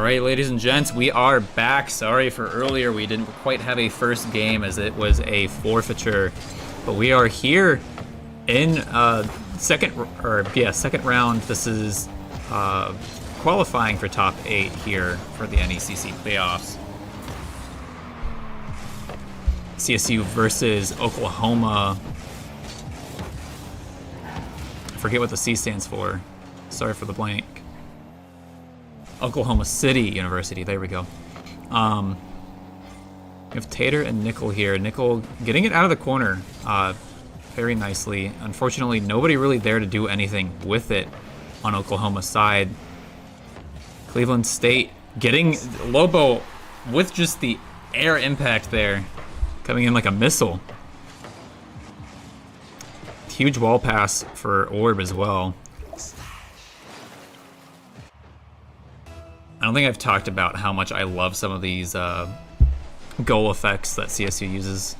Alright, ladies and gents, we are back. Sorry for earlier, we didn't quite have a first game as it was a forfeiture. But we are here in second round. This is qualifying for top 8 here for the NECC playoffs. CSU versus Oklahoma. I forget what the C stands for. Sorry for the blank. Oklahoma City University, there we go. We have Tater and Nickel here. Nickel getting it out of the corner very nicely. Unfortunately, nobody really there to do anything with it on Oklahoma's side. Cleveland State getting Lobo with just the air impact there, coming in like a missile. Huge wall pass for Orb as well. I don't think I've talked about how much I love some of these goal effects that CSU uses.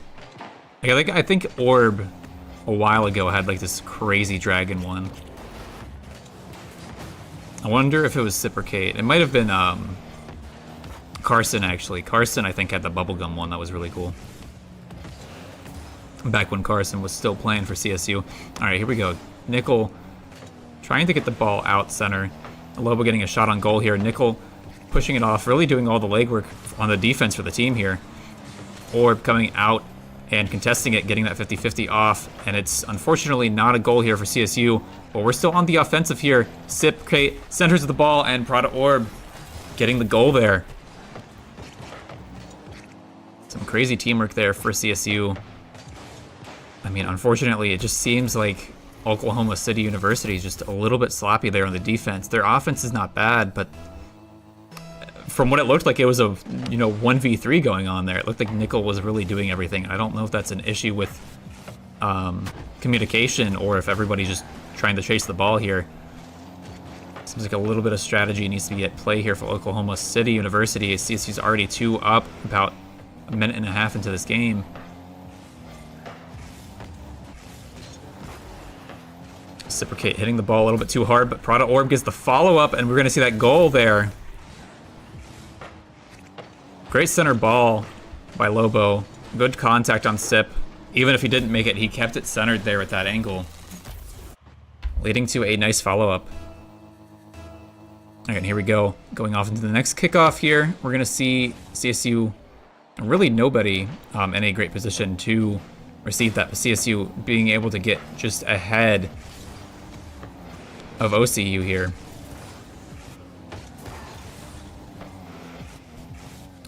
I think Orb a while ago had like this crazy dragon one. I wonder if it was Reciprocate. It might have been Carson actually. Carson I think had the bubblegum one that was really cool. Back when Carson was still playing for CSU. All right, here we go. Nickel trying to get the ball out center. Lobo getting a shot on goal here. Nickel pushing it off, really doing all the legwork on the defense for the team here. Orb coming out and contesting it, getting that 50-50 off, and it's unfortunately not a goal here for CSU, but we're still on the offensive here. Sipkate centers the ball, and Prada Orb getting the goal there. Some crazy teamwork there for CSU. I mean, unfortunately, it just seems like Oklahoma City University is just a little bit sloppy there on the defense. Their offense is not bad, but from what it looked like, it was a 1v3 going on there. It looked like Nickel was really doing everything. I don't know if that's an issue with communication or if everybody's just trying to chase the ball here. Seems like a little bit of strategy needs to be at play here for Oklahoma City University. CSU's already 2 up, about a minute and a half into this game. Reciprocate hitting the ball a little bit too hard, but Prada Orb gets the follow-up, and we're going to see that goal there. Great center ball by Lobo. Good contact on Sip. Even if he didn't make it, he kept it centered there at that angle, leading to a nice follow-up. All right, here we go. Going off into the next kickoff here. We're going to see CSU, really nobody in a great position to receive that. CSU being able to get just ahead of OCU here.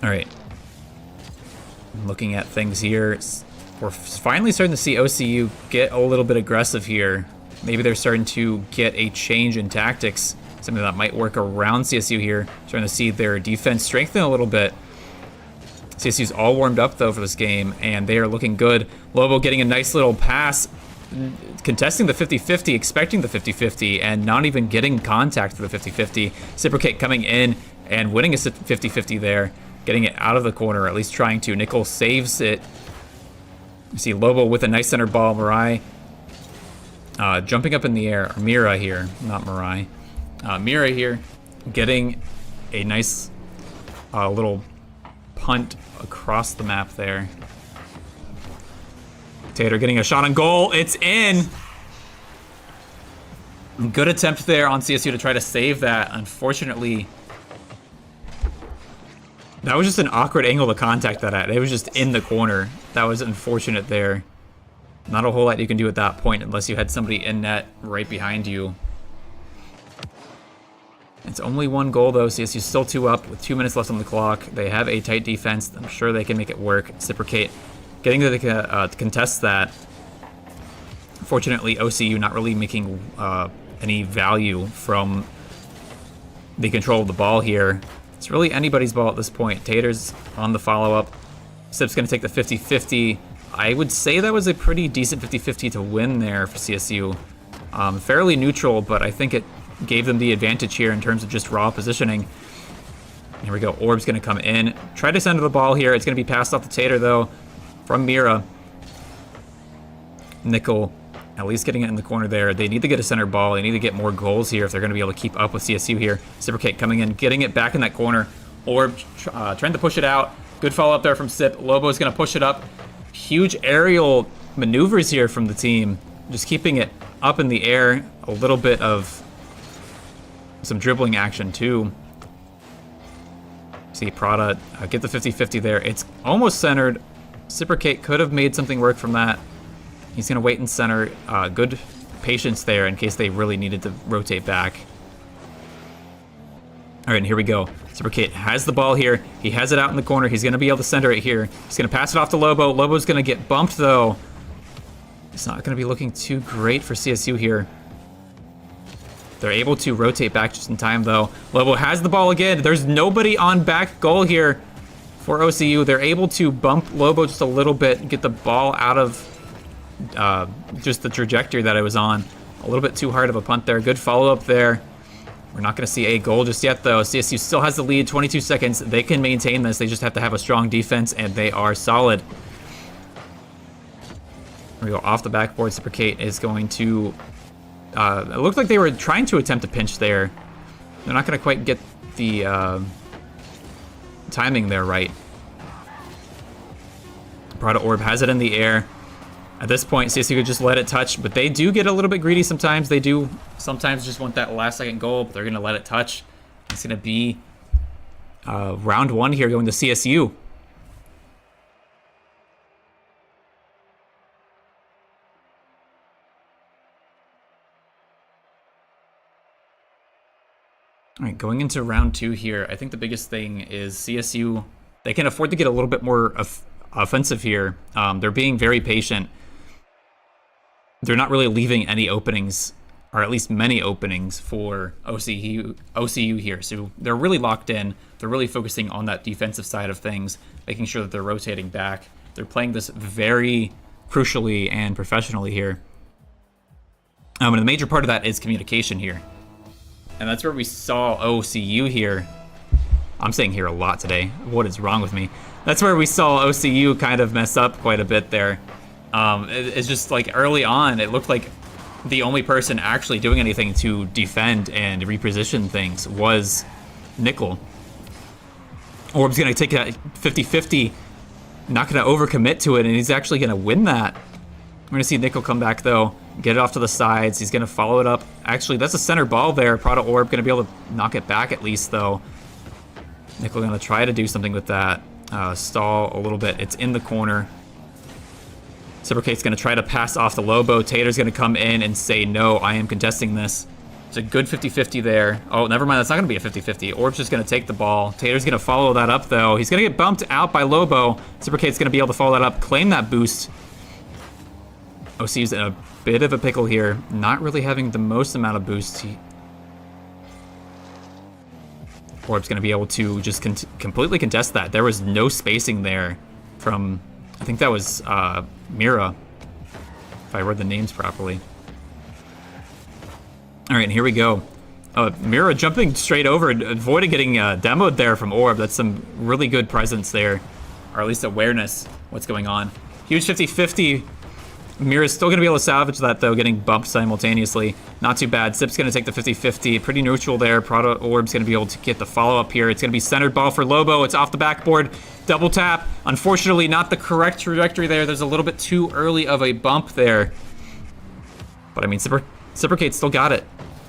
All right. Looking at things here, we're finally starting to see OCU get a little bit aggressive here. Maybe they're starting to get a change in tactics, something that might work around CSU here. Starting to see their defense strengthen a little bit. CSU's all warmed up though for this game, and they are looking good. Lobo getting a nice little pass, contesting the 50-50, expecting the 50-50, and not even getting contact for the 50-50. Reciprocate coming in and winning a 50-50 there, getting it out of the corner, or at least trying to. Nickel saves it. You see Lobo with a nice center ball. Mirai jumping up in the air. Or Mira here, not Mirai. Mira here getting a nice little punt across the map there. Tater getting a shot on goal. It's in. Good attempt there on CSU to try to save that. Unfortunately, that was just an awkward angle to contact that at. It was just in the corner. That was unfortunate there. Not a whole lot you can do at that point unless you had somebody in net right behind you. It's only 1 goal though. CSU's still 2 up with 2 minutes left on the clock. They have a tight defense. I'm sure they can make it work. Reciprocate getting to contest that. Unfortunately, OCU not really making any value from the control of the ball here. It's really anybody's ball at this point. Tater's on the follow-up. Sip's going to take the 50-50. I would say that was a pretty decent 50-50 to win there for CSU. Fairly neutral, but I think it gave them the advantage here in terms of just raw positioning. Here we go. Orb's going to come in. Try to center the ball here. It's going to be passed off to Tater, though, from Mira. Nickel At least getting it in the corner there. They need to get a center ball. They need to get more goals here if they're going to be able to keep up with CSU here. Reciprocate coming in, getting it back in that corner. Orb trying to push it out. Good follow up there from Sip. Lobo's going to push it up. Huge aerial maneuvers here from the team. Just keeping it up in the air. A little bit of some dribbling action too. See Prada get the 50-50 there. It's almost centered. Reciprocate could have made something work from that. He's going to wait in center. Good patience there in case they really needed to rotate back. All right, and here we go. Reciprocate has the ball here. He has it out in the corner. He's going to be able to center it here. He's going to pass it off to Lobo. Lobo's going to get bumped, though. It's not going to be looking too great for CSU here. They're able to rotate back just in time, though. Lobo has the ball again. There's nobody on back goal here for OCU. They're able to bump Lobo just a little bit, get the ball out of just the trajectory that it was on. A little bit too hard of a punt there. Good follow-up there. We're not going to see a goal just yet, though. CSU still has the lead, 22 seconds. They can maintain this. They just have to have a strong defense, and they are solid. Here we go. Off the backboard, Reciprocate is going to... it looked like they were trying to attempt a pinch there. They're not going to quite get the timing there right. Prada Orb has it in the air. At this point, CSU could just let it touch, but they do get a little bit greedy sometimes. They do sometimes just want that last second goal, but they're going to let it touch. It's going to be round one here going to CSU. All right, going into round two here, I think the biggest thing is CSU, they can afford to get a little bit more offensive here. They're being very patient. They're not really leaving any openings, or at least many openings, for OCU here. So they're really locked in. They're really focusing on that defensive side of things, making sure that they're rotating back. They're playing this very crucially and professionally here. And a major part of that is communication here. And that's where we saw OCU here. I'm saying here a lot today. What is wrong with me? That's where we saw OCU kind of mess up quite a bit there. It's just like early on, it looked like the only person actually doing anything to defend and reposition things was Nickel. Orb's going to take that 50-50, not going to overcommit to it, and he's actually going to win that. We're going to see Nickel come back, though, get it off to the sides. He's going to follow it up. Actually, that's a center ball there. Prada Orb going to be able to knock it back at least, though. Nickel going to try to do something with that. Stall a little bit. It's in the corner. Reciprocate's going to try to pass off the Lobo. Tater's going to come in and say, no, I am contesting this. It's a good 50-50 there. Oh, never mind. That's not going to be a 50-50. Orb's just going to take the ball. Tater's going to follow that up, though. He's going to get bumped out by Lobo. Reciprocate's going to be able to follow that up, claim that boost. OCU's in a bit of a pickle here. Not really having the most amount of boost. Orb's going to be able to just completely contest that. There was no spacing there from... I think that was Mira, if I read the names properly. All right, and here we go. Mira jumping straight over, avoiding getting demoed there from Orb. That's some really good presence there, or at least awareness what's going on. Huge 50-50. Mira's still going to be able to salvage that, though, getting bumped simultaneously. Not too bad. Sip's going to take the 50-50. Pretty neutral there. Prada Orb's going to be able to get the follow-up here. It's going to be centered ball for Lobo. It's off the backboard. Double tap. Unfortunately, not the correct trajectory there. There's a little bit too early of a bump there. But, I mean, Reciprocate still got it.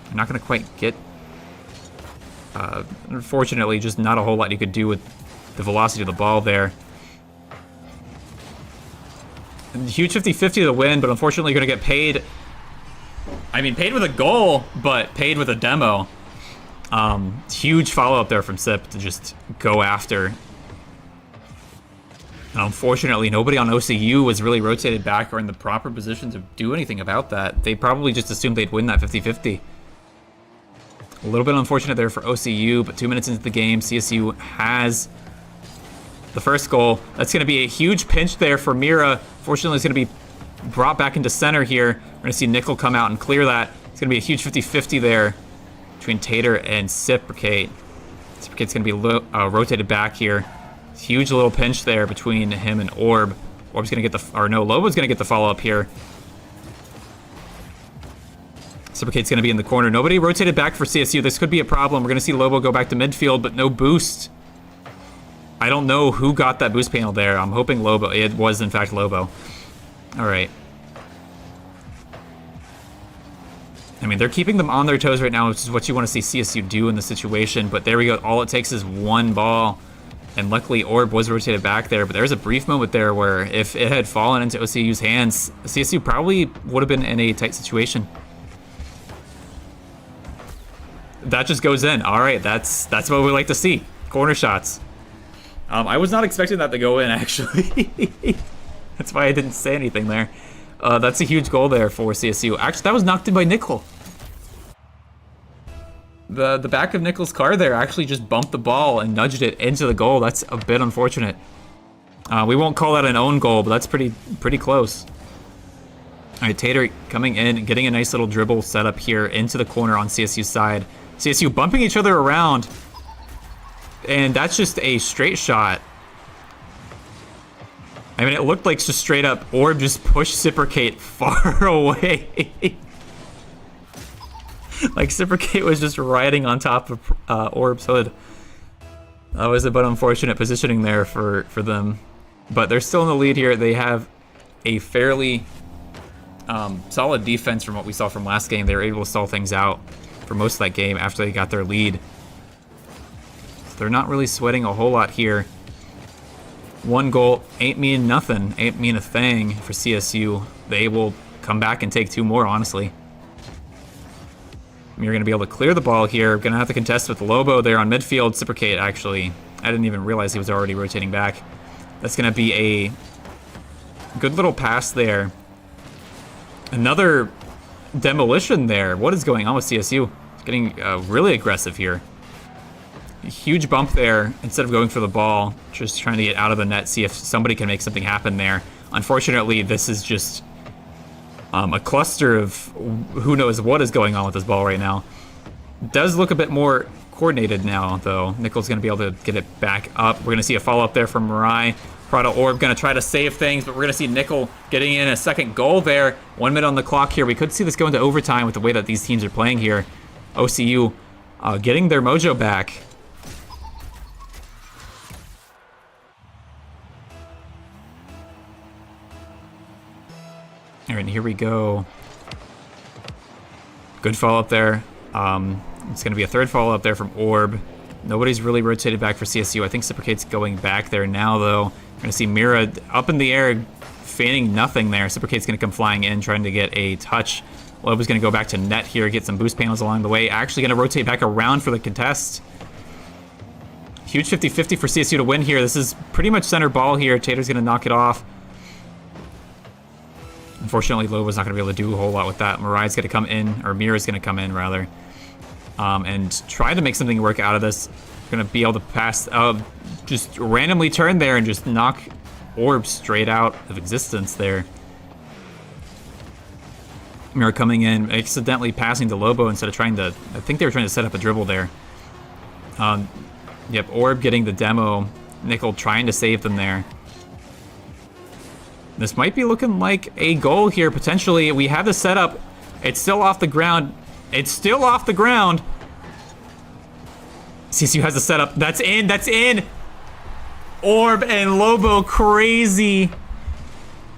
You're not going to quite get... unfortunately, just not a whole lot you could do with the velocity of the ball there. Huge 50-50 to the win, but unfortunately you're going to get paid. I mean, paid with a goal, but paid with a demo. Huge follow-up there from Sip to just go after. And unfortunately, nobody on OCU was really rotated back or in the proper position to do anything about that. They probably just assumed they'd win that 50-50. A little bit unfortunate there for OCU, but 2 minutes into the game, CSU has the first goal. That's going to be a huge pinch there for Mira. Fortunately, it's going to be brought back into center here. We're going to see Nickel come out and clear that. It's going to be a huge 50-50 there between Tater and Reciprocate. Reciprocate's going to be rotated back here. Huge little pinch there between him and Orb. Orb's going to get the... Or no, Lobo's going to get the follow-up here. Supercate's going to be in the corner. Nobody rotated back for CSU. This could be a problem. We're going to see Lobo go back to midfield, but no boost. I don't know who got that boost panel there. I'm hoping Lobo. It was, in fact, Lobo. All right. I mean, they're keeping them on their toes right now, which is what you want to see CSU do in the situation. But there we go. All it takes is one ball. And luckily, Orb was rotated back there. But there's a brief moment there where if it had fallen into OCU's hands, CSU probably would have been in a tight situation. That just goes in. All right, that's what we like to see. Corner shots. I was not expecting that to go in, actually. That's why I didn't say anything there. That's a huge goal there for CSU. Actually, that was knocked in by Nickel. The back of Nickel's car there actually just bumped the ball and nudged it into the goal. That's a bit unfortunate. We won't call that an own goal, but that's pretty close. All right, Tater coming in, getting a nice little dribble set up here into the corner on CSU's side. CSU bumping each other around. And that's just a straight shot. I mean, it looked like just straight up Orb just pushed Cypricate far away. Like Cypricate was just riding on top of Orb's hood. That was a bit unfortunate positioning there for them. But they're still in the lead here. They have a fairly solid defense from what we saw from last game. They were able to stall things out for most of that game after they got their lead. So they're not really sweating a whole lot here. One goal ain't mean nothing, ain't mean a thing for CSU. They will come back and take two more, honestly. You're going to be able to clear the ball here. Going to have to contest with Lobo there on midfield. Cypricate, actually. I didn't even realize he was already rotating back. That's going to be a good little pass there. Another demolition there. What is going on with CSU? It's getting really aggressive here. A huge bump there. Instead of going for the ball, just trying to get out of the net, see if somebody can make something happen there. Unfortunately, this is just a cluster of who knows what is going on with this ball right now. It does look a bit more coordinated now, though. Nickel's going to be able to get it back up. We're going to see a follow-up there from Mirai. Prada Orb going to try to save things, but we're going to see Nickel getting in a second goal there. 1 minute on the clock here. We could see this go into overtime with the way that these teams are playing here. OCU getting their mojo back. All right, here we go. Good follow-up there. It's going to be a third follow-up there from Orb. Nobody's really rotated back for CSU. I think Cypricate's going back there now, though. We're going to see Mira up in the air, feigning nothing there. Cypricate's going to come flying in, trying to get a touch. Lobo's going to go back to net here, get some boost panels along the way. Actually going to rotate back around for the contest. Huge 50-50 for CSU to win here. This is pretty much center ball here. Tater's going to knock it off. Unfortunately, Lobo's not going to be able to do a whole lot with that. Mirai's going to come in, or Mira's going to come in, rather, and try to make something work out of this. Going to be able to pass, just randomly turn there and just knock Orb straight out of existence there. Mira coming in, accidentally passing to Lobo instead of trying to, I think they were trying to set up a dribble there. Yep, Orb getting the demo. Nickel trying to save them there. This might be looking like a goal here, potentially. We have the setup. It's still off the ground. It's still off the ground. CSU has the setup. That's in. That's in. Orb and Lobo crazy.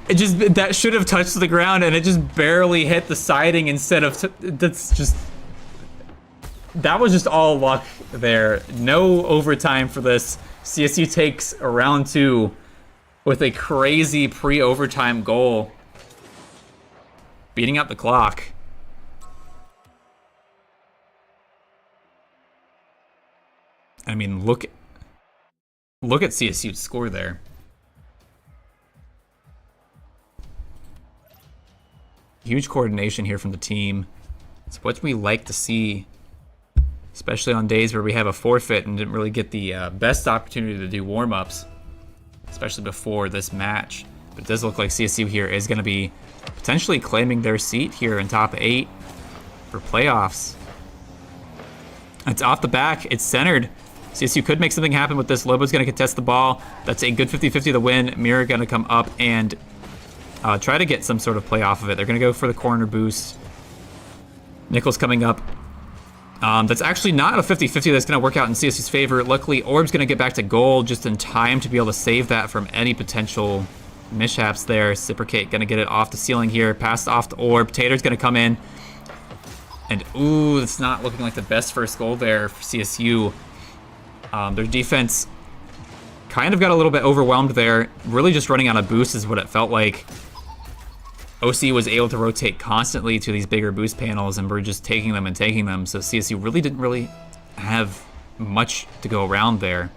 It just, that should have touched the ground, and it just barely hit the siding instead of... That's just... That was just all luck there. No overtime for this. CSU takes round 2 with a crazy pre-overtime goal. Beating out the clock. I mean, look at CSU's score there. Huge coordination here from the team. It's what we like to see, especially on days where we have a forfeit and didn't really get the best opportunity to do warm-ups, especially before this match. But it does look like CSU here is going to be potentially claiming their seat here in top 8 for playoffs. It's off the back. It's centered. CSU could make something happen with this. Lobo's going to contest the ball. That's a good 50-50 to win. Mira going to come up and try to get some sort of play off of it. They're going to go for the corner boost. Nickel's coming up. That's actually not a 50-50 that's going to work out in CSU's favor. Luckily, Orb's going to get back to goal just in time to be able to save that from any potential mishaps there. Cipricate going to get it off the ceiling here. Passed off to Orb. Tater's going to come in. And, ooh, it's not looking like the best first goal there for CSU. Their defense kind of got a little bit overwhelmed there. Really just running out of boost is what it felt like. OC was able to rotate constantly to these bigger boost panels, and we're just taking them and taking them. So CSU really didn't have much to go around there.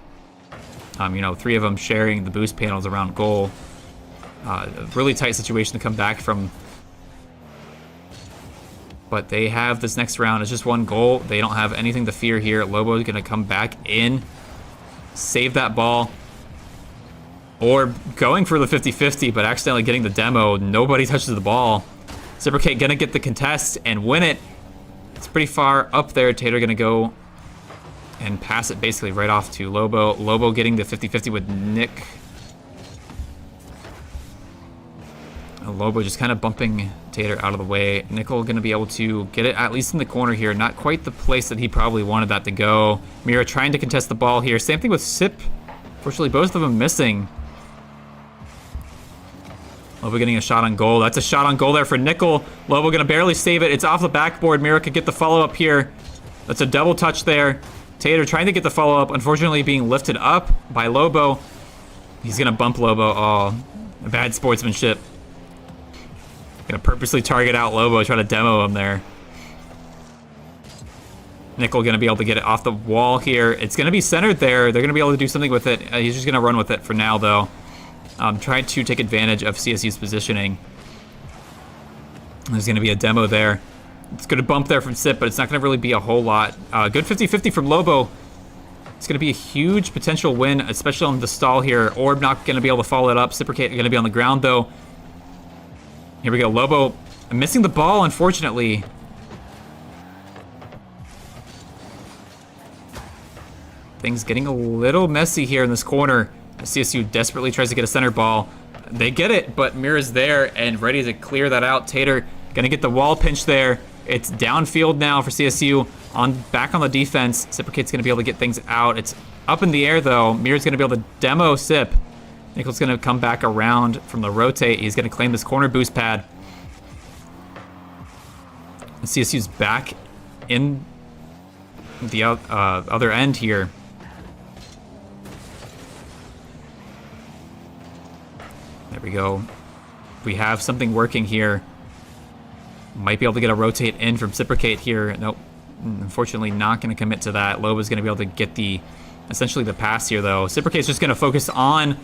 You know, 3 of them sharing the boost panels around goal. A really tight situation to come back from. But they have this next round. It's just 1 goal. They don't have anything to fear here. Lobo is going to come back in, save that ball. Or going for the 50-50, but accidentally getting the demo. Nobody touches the ball. Cipricate gonna get the contest and win it. It's pretty far up there. Tater gonna go and pass it basically right off to Lobo. Lobo getting the 50-50 with Nick. Lobo just kind of bumping Tater out of the way. Nickel gonna be able to get it at least in the corner here. Not quite the place that he probably wanted that to go. Mira trying to contest the ball here. Same thing with Sip. Fortunately, both of them missing. Lobo getting a shot on goal. That's a shot on goal there for Nickel. Lobo gonna barely save it. It's off the backboard. Mira could get the follow-up here. That's a double touch there. Tater trying to get the follow-up. Unfortunately being lifted up by Lobo. He's gonna bump Lobo. Oh, bad sportsmanship. Gonna purposely target out Lobo, try to demo him there. Nickel gonna be able to get it off the wall here. It's gonna be centered there. They're gonna be able to do something with it. He's just gonna run with it for now, though. Trying to take advantage of CSU's positioning. There's gonna be a demo there. It's gonna bump there from Sip, but it's not gonna really be a whole lot. Good 50-50 from Lobo. It's gonna be a huge potential win, especially on the stall here. Orb not gonna be able to follow it up. Cipricate gonna be on the ground, though. Here we go. Lobo missing the ball, unfortunately. Things getting a little messy here in this corner. CSU desperately tries to get a center ball. They get it, but Mira's there and ready to clear that out. Tater gonna get the wall pinch there. It's downfield now for CSU. Back on the defense. Cipricate's gonna be able to get things out. It's up in the air though. Mira's gonna be able to demo Sip. Nickel's gonna come back around from the rotate. He's gonna claim this corner boost pad. CSU's back in the other end here. There we go. We have something working here. Might be able to get a rotate in from Cipricate here. Nope. Unfortunately not going to commit to that. Loba's going to be able to get essentially the pass here, though. Cipricate's just going to focus on...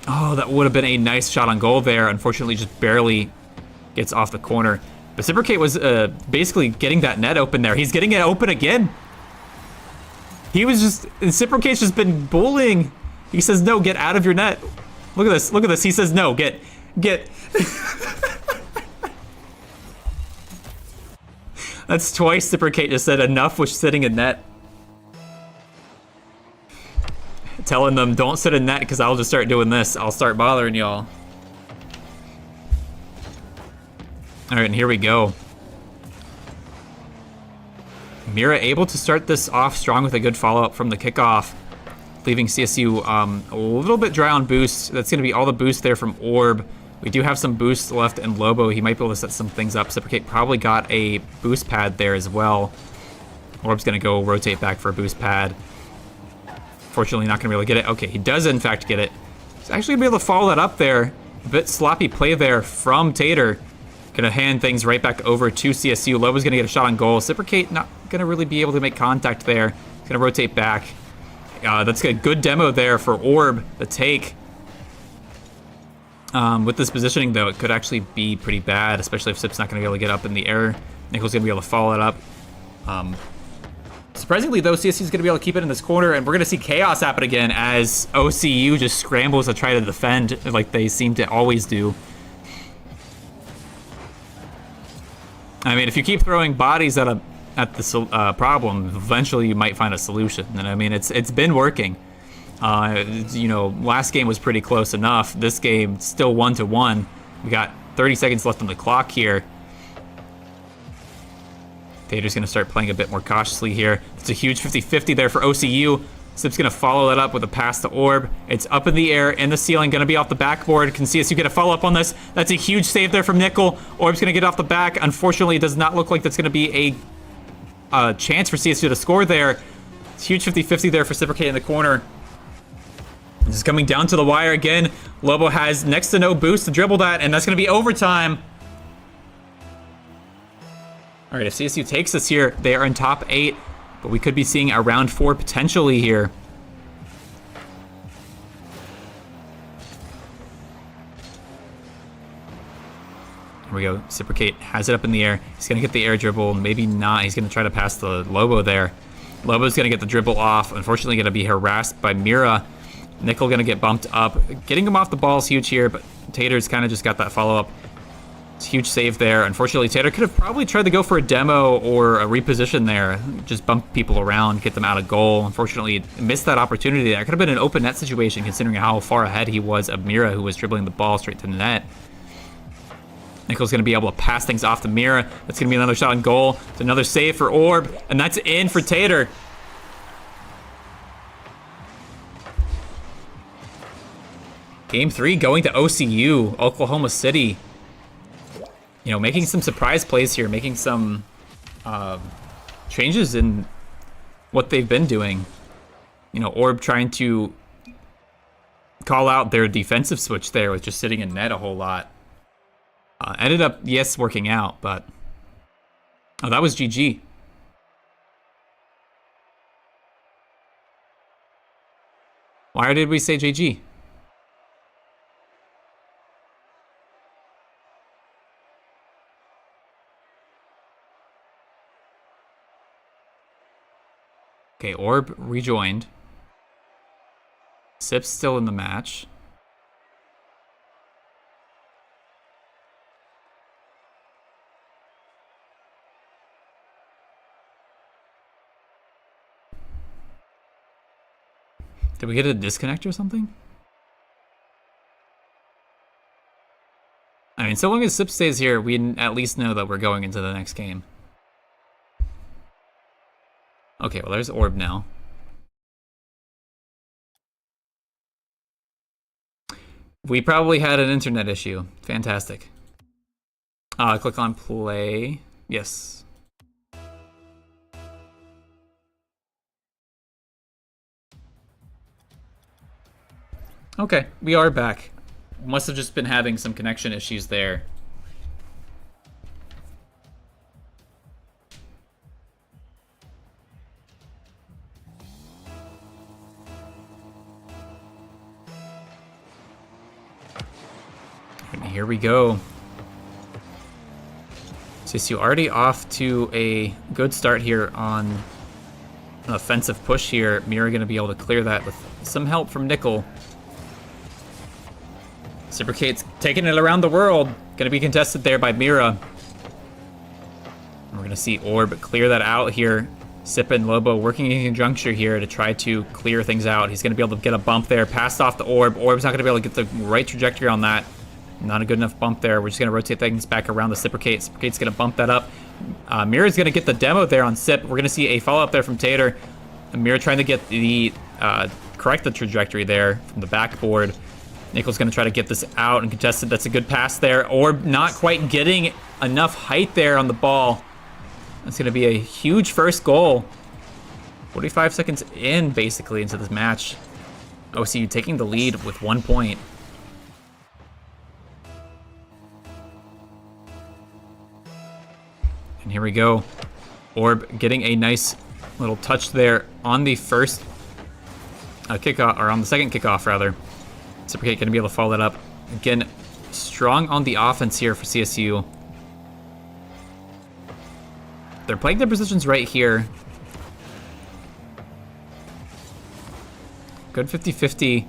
Oh, that would have been a nice shot on goal there. Unfortunately, just barely gets off the corner. But Cipricate was basically getting that net open there. He's getting it open again. Cipricate's just been bullying. He says, no, get out of your net. Look at this. Look at this. He says, no, get. That's twice Cipricate just said enough with sitting in net. Telling them, don't sit in net because I'll just start doing this. I'll start bothering y'all. All right, and here we go. Mira able to start this off strong with a good follow-up from the kickoff, leaving CSU a little bit dry on boost. That's going to be all the boost there from Orb. We do have some boost left in Lobo. He might be able to set some things up. Cipricate probably got a boost pad there as well. Orb's going to go rotate back for a boost pad. Fortunately, not going to be able to get it. Okay, he does in fact get it. He's actually going to be able to follow that up there. A bit sloppy play there from Tater. Going to hand things right back over to CSU. Lobo's going to get a shot on goal. Cipricate not going to really be able to make contact there. He's going to rotate back. That's a good demo there for Orb, the take. With this positioning, though, it could actually be pretty bad, especially if Sip's not going to be able to get up in the air. Nickel's going to be able to follow it up. Surprisingly, though, CSU's going to be able to keep it in this corner, and we're going to see chaos happen again as OCU just scrambles to try to defend like they seem to always do. I mean, if you keep throwing bodies at the problem, eventually you might find a solution. And I mean, it's been working. You know, last game was pretty close enough. This game still 1-1. We got 30 seconds left on the clock here. Tater's going to start playing a bit more cautiously here. It's a huge 50-50 there for OCU. Sip's going to follow that up with a pass to Orb. It's up in the air, in the ceiling, going to be off the backboard. Can CSU get a follow-up on this? That's a huge save there from Nickel. Orb's going to get off the back. Unfortunately, it does not look like that's going to be a chance for CSU to score there. It's huge 50-50 there for Cipricate in the corner. This is coming down to the wire again. Lobo has next to no boost to dribble that, and that's going to be overtime. All right, if CSU takes this here, they are in top 8. But we could be seeing a round 4 potentially here. Here we go. Cipricate has it up in the air. He's going to get the air dribble. Maybe not. He's going to try to pass the Lobo there. Lobo's going to get the dribble off. Unfortunately, going to be harassed by Mira. Nickel going to get bumped up. Getting him off the ball is huge here, but Tater's kind of just got that follow-up. It's a huge save there. Unfortunately, Tater could have probably tried to go for a demo or a reposition there. Just bump people around, get them out of goal. Unfortunately, missed that opportunity. That could have been an open net situation considering how far ahead he was of Mira, who was dribbling the ball straight to the net. Nickel's going to be able to pass things off to Mira. That's going to be another shot on goal. It's another save for Orb, and that's in for Tater. Game 3 going to OCU, Oklahoma City. You know, making some surprise plays here, making some changes in what they've been doing. You know, Orb trying to call out their defensive switch there with just sitting in net a whole lot. Ended up, yes, working out, but... Oh, that was GG. Why did we say GG? Okay, Orb rejoined. Sip's still in the match. Did we get a disconnect or something? I mean, so long as Sip stays here, we at least know that we're going into the next game. Okay, well, there's Orb now. We probably had an internet issue. Fantastic. Click on play. Yes. Okay, we are back. Must have just been having some connection issues there. And here we go. CSU already off to a good start here on an offensive push here. Mira going to be able to clear that with some help from Nickel. Cipricate's taking it around the world. Going to be contested there by Mira. We're going to see Orb clear that out here. Sip and Lobo working in conjunction here to try to clear things out. He's going to be able to get a bump there. Passed off the Orb. Orb's not going to be able to get the right trajectory on that. Not a good enough bump there. We're just going to rotate things back around the Cipricate. Cipricate's going to bump that up. Mira's going to get the demo there on Sip. We're going to see a follow-up there from Tater. Mira trying to get the correct the trajectory there from the backboard. Nickel's going to try to get this out and contested. That's a good pass there. Orb not quite getting enough height there on the ball. That's going to be a huge first goal. 45 seconds in, basically, into this match. OCU taking the lead with 1 point. And here we go. Orb getting a nice little touch there on the first kickoff, or on the second kickoff, rather. Cipricate going to be able to follow that up. Again, strong on the offense here for CSU. They're playing their positions right here. Good 50-50.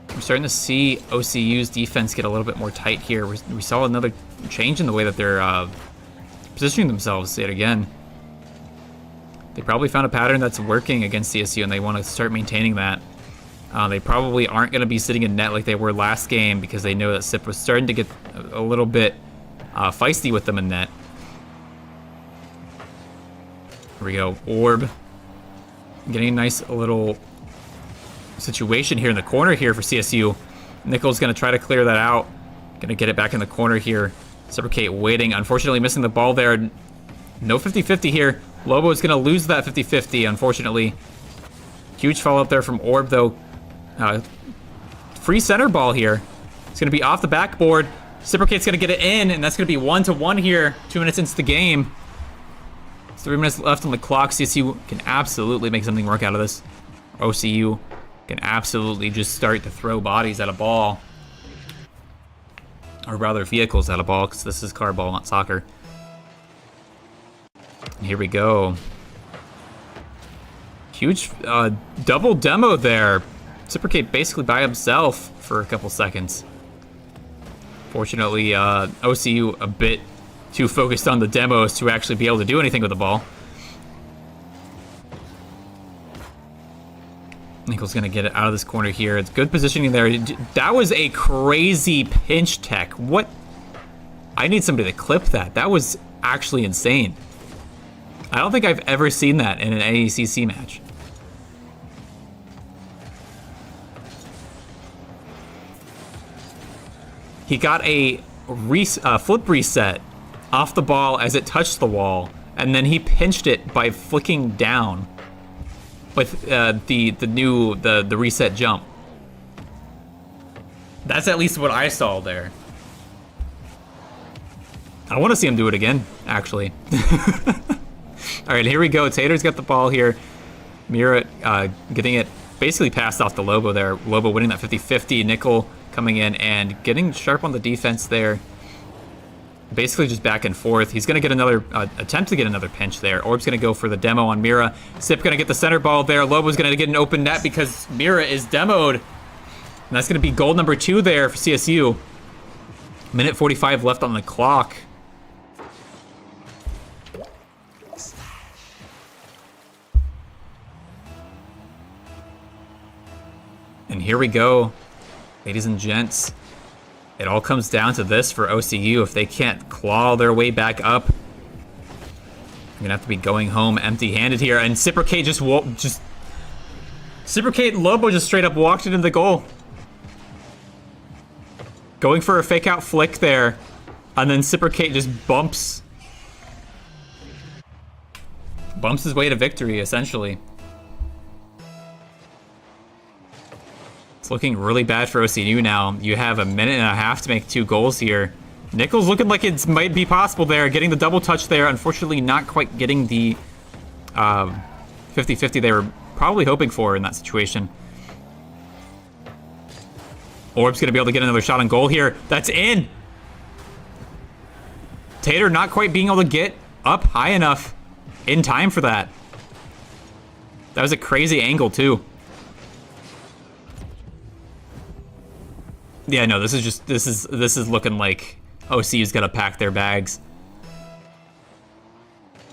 We're starting to see OCU's defense get a little bit more tight here. We saw another change in the way that they're positioning themselves yet again. They probably found a pattern that's working against CSU, and they want to start maintaining that. They probably aren't going to be sitting in net like they were last game because they know that Sip was starting to get a little bit feisty with them in net. Here we go. Orb. Getting a nice little situation here in the corner here for CSU. Nickel's going to try to clear that out. Going to get it back in the corner here. Reciprocate waiting. Unfortunately missing the ball there. No 50-50 here. Lobo is going to lose that 50-50, unfortunately. Huge follow-up there from Orb, though. Free center ball here. It's going to be off the backboard. Reciprocate's going to get it in, and that's going to be 1-1 here. 2 minutes into the game. 3 minutes left on the clock. CSU can absolutely make something work out of this. OCU can absolutely just start to throw bodies at a ball. Or rather, vehicles at a ball, because this is car ball, not soccer. And here we go. Huge double demo there. Reciprocate basically by himself for a couple seconds. Fortunately, OCU a bit too focused on the demos to actually be able to do anything with the ball. Nickel's going to get it out of this corner here. It's good positioning there. That was a crazy pinch tech. What? I need somebody to clip that. That was actually insane. I don't think I've ever seen that in an NECC match. He got a flip reset off the ball as it touched the wall, and then he pinched it by flicking down with the reset jump. That's at least what I saw there. I want to see him do it again, actually. All right, here we go. Tater's got the ball here. Mira getting it basically passed off the Lobo there. Lobo winning that 50-50. Nickel coming in and getting sharp on the defense there. Basically just back and forth. He's going to get another attempt to get another pinch there. Orb's going to go for the demo on Mira. Sip going to get the center ball there. Lobo's going to get an open net because Mira is demoed. And that's going to be goal number 2 there for CSU. Minute 45 left on the clock. And here we go, ladies and gents. It all comes down to this for OCU. If they can't claw their way back up, they're gonna have to be going home empty-handed here. And Reciprocate Reciprocate Lobo just straight up walked it into the goal. Going for a fake out flick there, and then Reciprocate just bumps his way to victory, essentially. It's looking really bad for OCU now. You have a minute and a half to make 2 goals here. Nickel's looking like it might be possible there, getting the double touch there. Unfortunately, not quite getting the 50-50 they were probably hoping for in that situation. Orb's going to be able to get another shot on goal here. That's in! Tater not quite being able to get up high enough in time for that. That was a crazy angle, too. Yeah, no, this is looking like OCU's gonna pack their bags.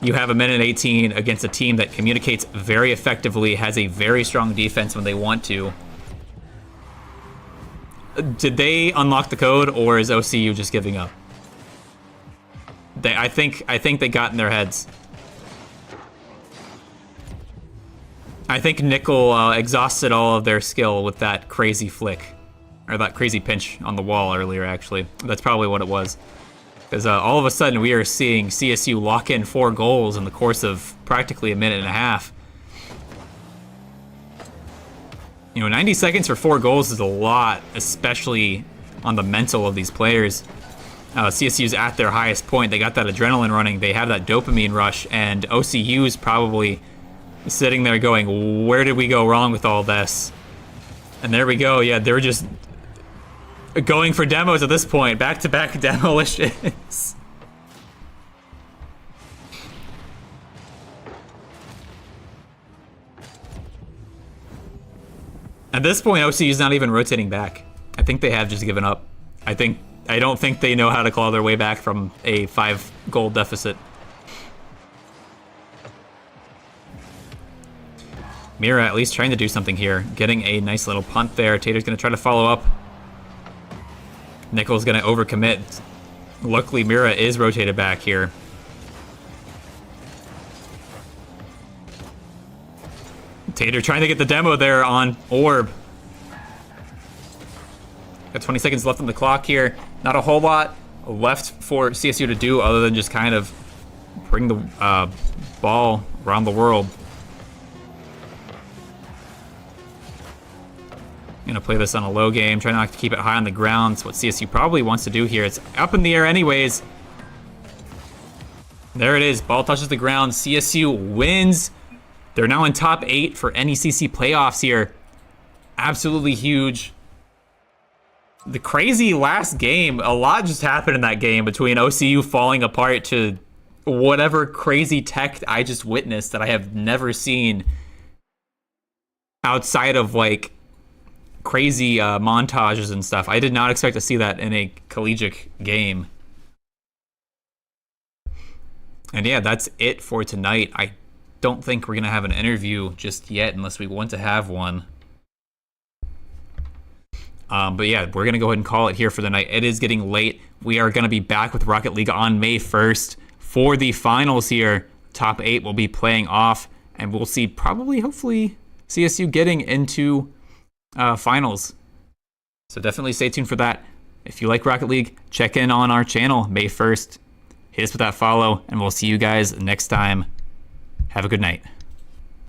You have a minute 18 against a team that communicates very effectively, has a very strong defense when they want to. Did they unlock the code, or is OCU just giving up? I think they got in their heads. I think Nickel exhausted all of their skill with that crazy flick. Or that crazy pinch on the wall earlier, actually. That's probably what it was. Because all of a sudden, we are seeing CSU lock in 4 goals in the course of practically a minute and a half. You know, 90 seconds for 4 goals is a lot, especially on the mental of these players. CSU's at their highest point. They got that adrenaline running. They have that dopamine rush. And OCU's probably sitting there going, where did we go wrong with all this? And there we go. Yeah, they're just going for demos at this point. Back-to-back demolitions. At this point, OCU's not even rotating back. I think they have just given up. I don't think they know how to claw their way back from a 5-goal deficit. Mira at least trying to do something here. Getting a nice little punt there. Tater's going to try to follow up. Nickel's going to overcommit. Luckily, Mira is rotated back here. Tater trying to get the demo there on Orb. Got 20 seconds left on the clock here. Not a whole lot left for CSU to do other than just kind of bring the ball around the world. Gonna play this on a low game, try not to keep it high on the ground. It's what CSU probably wants to do here. It's up in the air anyways. There it is, ball touches the ground. CSU wins. They're now in top 8 for NECC playoffs here. Absolutely huge. The crazy last game, a lot just happened in that game between OCU falling apart to whatever crazy tech I just witnessed that I have never seen outside of like crazy montages and stuff. I did not expect to see that in a collegiate game. And yeah, that's it for tonight. I don't think we're going to have an interview just yet unless we want to have one. But yeah, we're going to go ahead and call it here for the night. It is getting late. We are going to be back with Rocket League on May 1st for the finals here. Top 8 will be playing off, and we'll see probably, hopefully, CSU getting into finals. So definitely stay tuned for that. If you like Rocket League, check in on our channel May 1st. Hit us with that follow, and we'll see you guys next time. Have a good night.